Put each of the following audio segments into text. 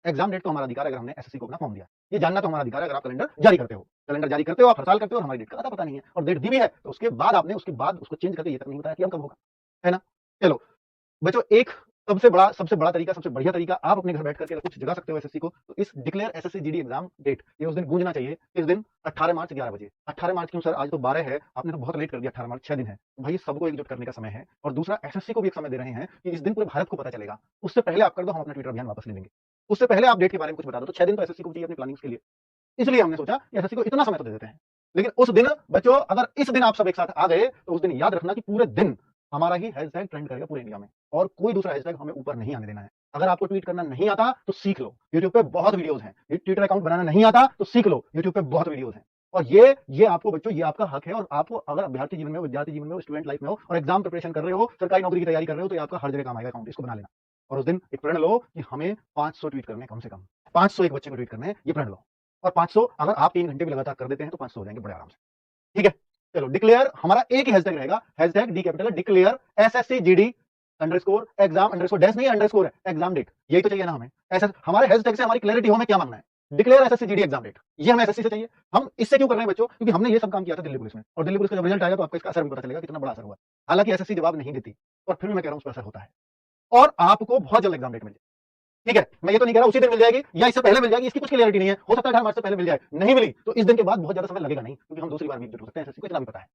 Exam date तो हमारा अधिकार है, अगर हमने एसएससी को अपना फॉर्म दिया। ये जानना तो हमारा अधिकार है, अगर आप कैलेंडर जारी करते हो। कैलेंडर जारी करते हो, आप हर साल करते हो और हमारी डेट का पता नहीं है और डेट दी भी है, तो उसके बाद आपने उसके बाद उसको चेंज करके ये तक नहीं बताया कि अब कब होगा, है ना? चलो बच्चों, एक सबसे बड़ा तरीका, सबसे बढ़िया तरीका, आप अपने घर बैठ करके अगर कुछ जगा सकते हो एसएससी को, तो इस declare SSC GD exam date, ये उस दिन गूंजना चाहिए। इस दिन 18 मार्च 11 बजे। 18 मार्च क्यों सर? आज तो 12 है, आपने तो बहुत लेट कर दिया। 18 मार्च 6 दिन है। भाई सबको एकजुट करने का समय है, और दूसरा एसएससी को भी एक समय दे रहे हैं कि इस दिन पूरे भारत को पता चलेगा। उससे पहले आप कर दो, हम अपना ट्विटर अभियान वापस ले लेंगे। उससे पहले आप डेट के बारे में कुछ बता दो, तो 6 दिन तो एसएससी को चाहिए अपनी प्लानिंग के लिए। इसलिए हमने सोचा कि एसएससी को इतना समय तो दे देते हैं। लेकिन उस दिन बच्चों, अगर इस दिन आप सब एक साथ आ गए, तो उस दिन याद रखना कि पूरे दिन हमारा ही हैशटैग ट्रेंड करेगा पूरे इंडिया में, और कोई दूसरा हैशटैग हमें ऊपर नहीं आने देना है। अगर आपको ट्वीट करना नहीं आता तो सीख लो, यूट्यूब पे बहुत वीडियोस हैं। ट्विटर अकाउंट बनाना नहीं आता तो सीख लो, यूट्यूब पे बहुत वीडियोस हैं। और ये आपको बच्चों, ये आपका हक है। और आपको अगर अभ्यर्थी जीवन में हो, विद्यार्थी जीवन में हो, स्टूडेंट लाइफ में हो और एग्जाम प्रिपरेशन कर रहे हो, सरकारी नौकरी की तैयारी कर रहे हो, तो ये आपका हर जगह काम आएगा अकाउंट। इसको बना लेना और उस दिन एक प्रण लो कि हमें 500 ट्वीट करने, कम से कम 500 एक बच्चे को ट्वीट करने हैं, ये प्रण लो। और 500 अगर आप 3 घंटे भी लगातार कर देते हैं तो 500 हो जाएंगे बड़े आराम से। ठीक है, चलो डिक्लेयर हमारा एक ही हैशटैग रहेगा, hashtag D capital declare SSC GD underscore exam underscore dash नहीं है, अंडरस्कोर है, एग्जाम डेट। यही तो चाहिए ना हमें। ऐसा हमारे हैशटैग से हमारी क्लैरिटी हो हमें क्या मांगना है। Declare SSC GD exam date, ये हमें एसएससी से चाहिए। हम इससे क्यों कर रहे हैं बच्चों? क्योंकि हमने ये सब काम किया था दिल्ली पुलिस में, और दिल्ली पुलिस का जब रिजल्ट आएगा तो आपको इसका असर भी पता चलेगा, कितना बड़ा असर हुआ। हालांकि एसएससी जवाब नहीं देती, और फिर भी मैं कह रहा हूं उस पर असर होता है, और आपको बहुत जल्द एग्जाम डेट मिल जाए। ठीक है, मैं ये तो नहीं कह रहा उसी दिन मिल जाएगी या इससे पहले मिल जाएगी, इसकी कुछ क्लियरिटी नहीं है। हो सकता है 18 मार्च से पहले मिल जाए, नहीं मिली तो इस दिन के बाद बहुत ज्यादा समय लगेगा नहीं, क्योंकि हम दूसरी बार भी एकजुट हो सकते हैं, एसएससी को इतना भी पता है।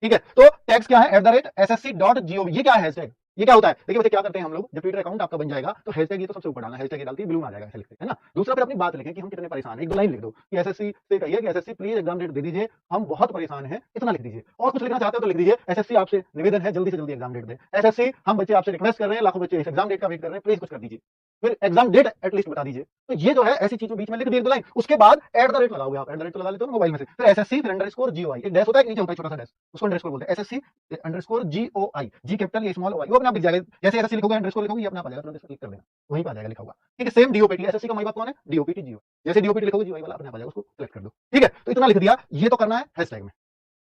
ठीक है, तो टैग्स क्या है? @ssc.gov। ये क्या है हैशटैग? ये क्या होता है? देखिए बच्चे, क्या करते हैं हम लोग, जब ट्विटर अकाउंट आपका बन जाएगा तो हैशटैग ये तो सबसे ऊपर डालना, हैशटैग ये डालती है ब्लू में आ जाएगा, ऐसे लिखते हैं ना। दूसरा फिर अपनी बात लिखें कि हम कितने परेशान हैं, एक दो लाइन लिख दो कि एसएससी से कहिए कि एसएससी प्लीज एग्जाम डेट दे दीजिए, हम बहुत परेशान हैं, इतना लिख दीजिए। और कुछ लिखना चाहते हो तो लिख दीजिए, एसएससी आपसे निवेदन है, जल्दी से जल्दी एग्जाम डेट दे। एसएससी हम बच्चे आपसे रिक्वेस्ट कर रहे हैं, लाखों बच्चे इस एग्जाम डेट का वेट कर रहे हैं, प्लीज कुछ कर दीजिए। फिर एग्जाम डेट एटलीस्ट बता दीजिए। तो ये जो है ऐसी चीजों बीच में लिख दी एक दो लाइन, उसके बाद @ लगाओगे आप, @ तो लगा लेते हो मोबाइल में से, फिर एसएससी फिर _GOI, एक डैश होता है, नीचे होता है छोटा सा डैश, उसको अंडरस्कोर बोलते हैं। एसएससी _GOI, जी कैपिटल ये स्मॉल OI, वो अपने आप दिख जाएगा। जैसे एसएससी लिखोगे अंडरस्कोर लिखोगे, ये अपने आप आ जाएगा, तुरंत क्लिक कर देना, वहीं पे आ जाएगा लिखा हुआ। ठीक है, सेम डीओपीटी, एसएससी का माई बाप कौन है? DOPT GOI। जैसे डीओपीटी लिखोगे GOI वाला अपने आप आ जाएगा, उसको सेलेक्ट कर दो। ठीक है, तो इतना लिख दिया, ये तो करना है हैशटैग में,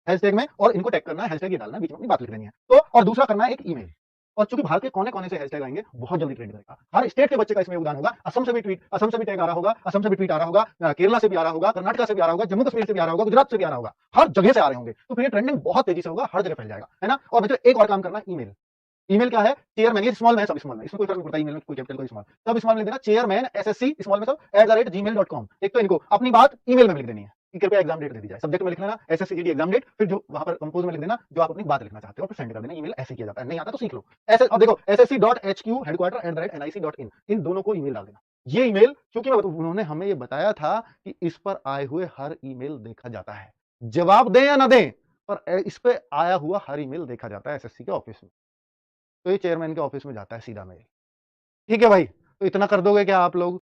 हैशटैग में, और इनको टैग करना है, हैशटैग ये डालना है, बीच में अपनी बात लिख देनी है। तो और दूसरा करना है एक ईमेल। और चूंकि भारत के कोने कोने से हैशटैग आएंगे, बहुत जल्दी ट्रेंड करेगा, हर स्टेट के बच्चे का इसमें योगदान होगा। असम से भी ट्वीट, असम से भी टैग आ रहा होगा, असम से भी ट्वीट आ रहा होगा, केरला से भी आ रहा होगा, कर्नाटक से भी आ रहा होगा, जम्मू कश्मीर से भी आ रहा होगा, गुजरात से भी आ रहा होगा, हर जगह से आ रहे होंगे। तो फिर ये ट्रेंडिंग बहुत तेजी से होगा, हर जगह फैल जाएगा, है ना। और बच्चों एक और काम करना, ईमेल। ईमेल क्या है? चेयरमैन, ये स्मॉल में है, सब स्मॉल में, इसमें कोई फर्क नहीं पड़ता, ईमेल में कोई कैपिटल कोई स्मॉल, सब स्मॉल में लिख देना, चेयरमैन एसएससी स्मॉल में सब @gmail.com। एक तो इनको अपनी बात ईमेल में लिख देनी है कि कृपया एग्जाम डेट दे दी जाए। सब्जेक्ट में लिख लेना एसएससी जीडी एग्जाम डेट, फिर जो वहां पर कंपोज में लिख देना जो आप अपनी बात लिखना चाहते हो, फिर सेंड कर देना। ईमेल ऐसे किया जाता है, नहीं आता तो सीख लो। ऐसे अब देखो, ssc.hq हेडक्वार्टर @nic.in, इन दोनों को ईमेल डाल देना। ये ईमेल, क्योंकि उन्होंने हमें ये बताया था कि इस पर आए हुए हर ईमेल देखा जाता है, जवाब दें या ना दें, पर इस पे आया हुआ हर ईमेल देखा जाता है एसएससी के ऑफिस में। तो ये चेयरमैन के ऑफिस में जाता है सीधा मेल। ठीक है भाई, तो इतना कर दोगे क्या आप लोग?